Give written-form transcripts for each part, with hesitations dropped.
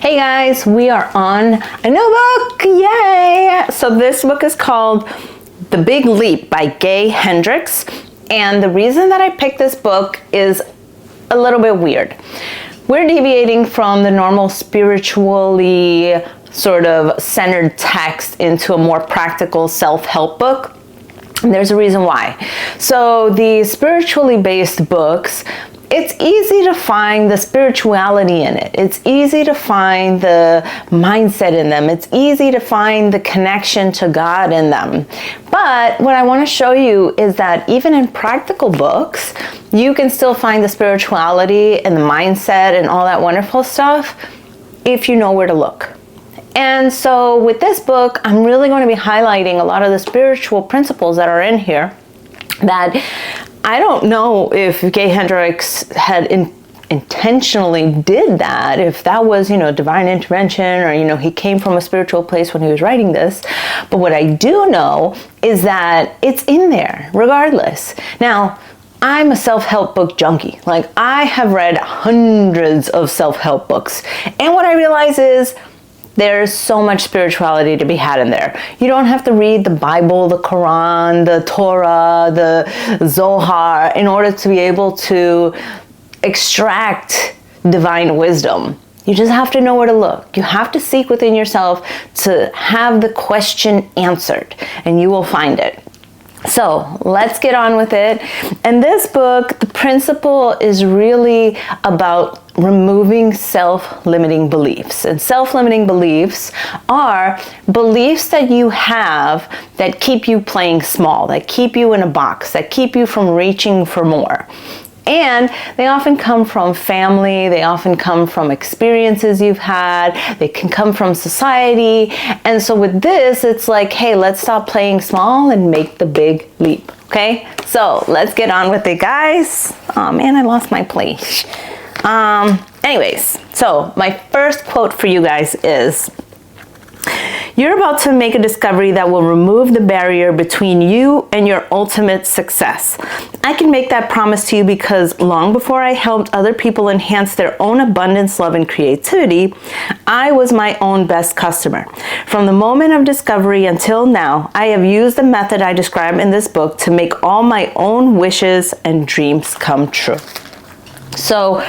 Hey guys, we are on a new book, yay! So this book is called The Big Leap by Gay Hendricks. And the reason that I picked this book is a little bit weird. We're deviating from the normal spiritually sort of centered text into a more practical self-help book. And there's a reason why. So the spiritually based books, it's easy to find the spirituality in it. It's easy to find the mindset in them. It's easy to find the connection to God in them. But what I want to show you is that even in practical books, you can still find the spirituality and the mindset and all that wonderful stuff if you know where to look. And so with this book, I'm really going to be highlighting a lot of the spiritual principles that are in here that I don't know if Gay Hendricks had intentionally did that, if that was, divine intervention, or, he came from a spiritual place when he was writing this. But what I do know is that it's in there regardless. Now, I'm a self-help book junkie. Like, I have read hundreds of self-help books. And what I realize is there's so much spirituality to be had in there. You don't have to read the Bible, the Quran, the Torah, the Zohar in order to be able to extract divine wisdom. You just have to know where to look. You have to seek within yourself to have the question answered, and you will find it. So let's get on with it. And this book, the principle is really about removing self-limiting beliefs. And self-limiting beliefs are beliefs that you have that keep you playing small, that keep you in a box, that keep you from reaching for more. And they often come from family, they often come from experiences you've had, they can come from society. And so with this, it's like, hey, let's stop playing small and make the big leap, okay? So let's get on with it, guys. Oh man, I lost my place. Anyways, so my first quote for you guys is, "You're about to make a discovery that will remove the barrier between you and your ultimate success. I can make that promise to you because long before I helped other people enhance their own abundance, love, and creativity, I was my own best customer. From the moment of discovery until now, I have used the method I describe in this book to make all my own wishes and dreams come true." So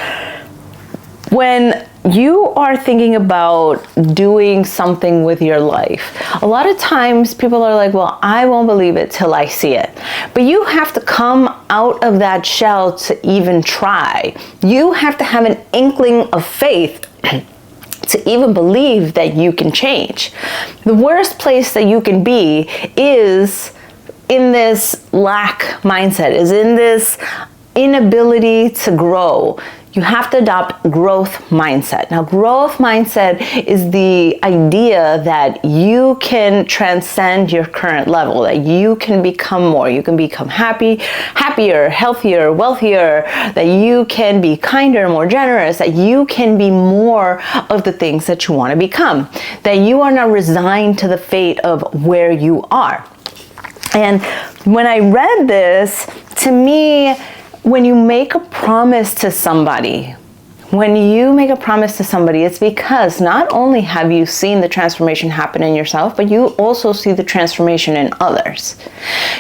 when you are thinking about doing something with your life, a lot of times people are like, well, I won't believe it till I see it. But you have to come out of that shell to even try. You have to have an inkling of faith to even believe that you can change. The worst place that you can be is in this lack mindset, is in this inability to grow. You have to adopt growth mindset. Now, growth mindset is the idea that you can transcend your current level, that you can become more, you can become happier, healthier, wealthier, that you can be kinder, more generous, that you can be more of the things that you want to become, that you are not resigned to the fate of where you are. And when I read this, to me, when you make a promise to somebody, it's because not only have you seen the transformation happen in yourself, but you also see the transformation in others.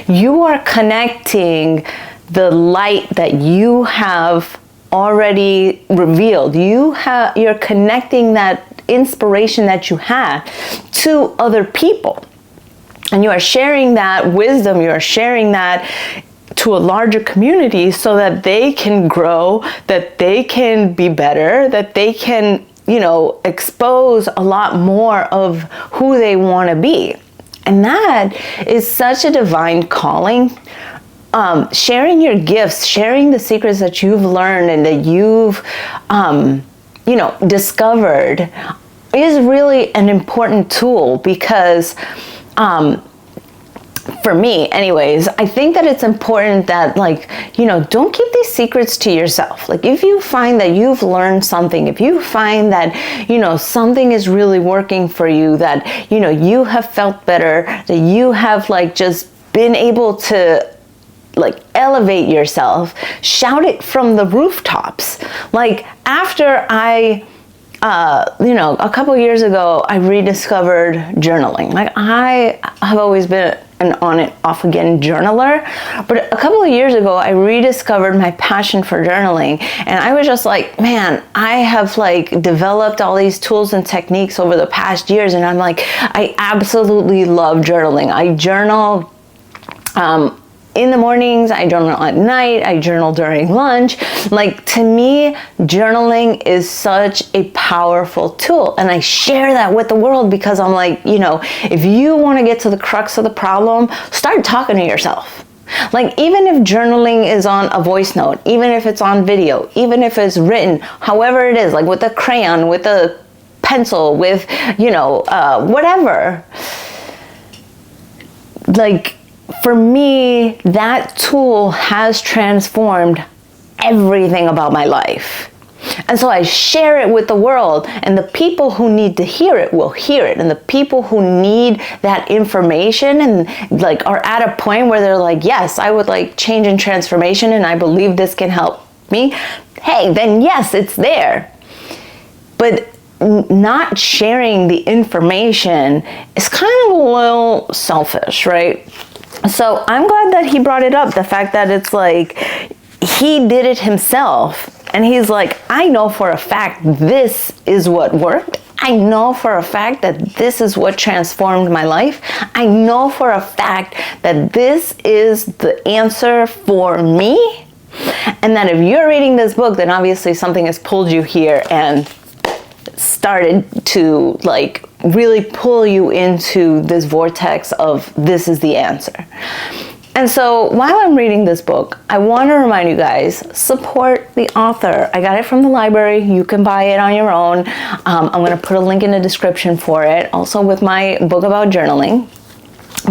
You are connecting the light that you have already revealed. You're connecting that inspiration that you had to other people. And you are sharing that wisdom, you are sharing that to a larger community so that they can grow, that they can be better, that they can, expose a lot more of who they want to be. And that is such a divine calling. Sharing your gifts, sharing the secrets that you've learned and that you've, discovered is really an important tool because, for me anyways, I think that it's important that don't keep these secrets to yourself. Like, if you find that you've learned something, if you find that, something is really working for you, that, you have felt better, that you have just been able to elevate yourself, shout it from the rooftops. Like, after I a couple years ago, I rediscovered journaling. Like, I have always been an on and off again journaler, but a couple of years ago, I rediscovered my passion for journaling, and I was just like, man, I have like developed all these tools and techniques over the past years, and I'm like, I absolutely love journaling. I journal in the mornings, I journal at night, I journal during lunch. Like, to me, journaling is such a powerful tool, and I share that with the world because I'm like, if you want to get to the crux of the problem, start talking to yourself. Like, even if journaling is on a voice note, even if it's on video, even if it's written, however it is, like with a crayon, with a pencil, with, whatever. Like, for me, that tool has transformed everything about my life. And so I share it with the world, and the people who need to hear it will hear it. And the people who need that information and like are at a point where they're like, yes, I would like change and transformation, and I believe this can help me. Hey, then yes, it's there. But not sharing the information is kind of a little selfish, right? So I'm glad that he brought it up, the fact that it's like he did it himself, and he's like, I know for a fact this is what worked. I know for a fact that this is what transformed my life. I know for a fact that this is the answer for me. And that if you're reading this book, then obviously something has pulled you here and started to like really pull you into this vortex of this is the answer. And so while I'm reading this book, I want to remind you guys, support the author. I got it from the library. You can buy it on your own. I'm going to put a link in the description for it, also with my book about journaling.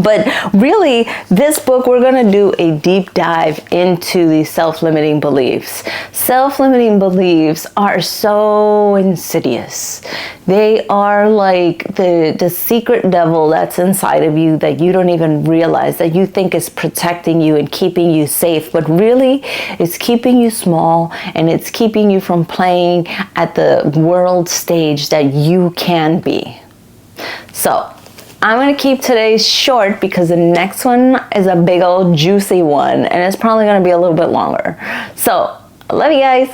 But really, this book, we're going to do a deep dive into these self-limiting beliefs. Self-limiting beliefs are so insidious. They are like the secret devil that's inside of you that you don't even realize, that you think is protecting you and keeping you safe. But really, it's keeping you small, and it's keeping you from playing at the world stage that you can be. So I'm going to keep today's short because the next one is a big old juicy one, and it's probably going to be a little bit longer. So, I love you guys.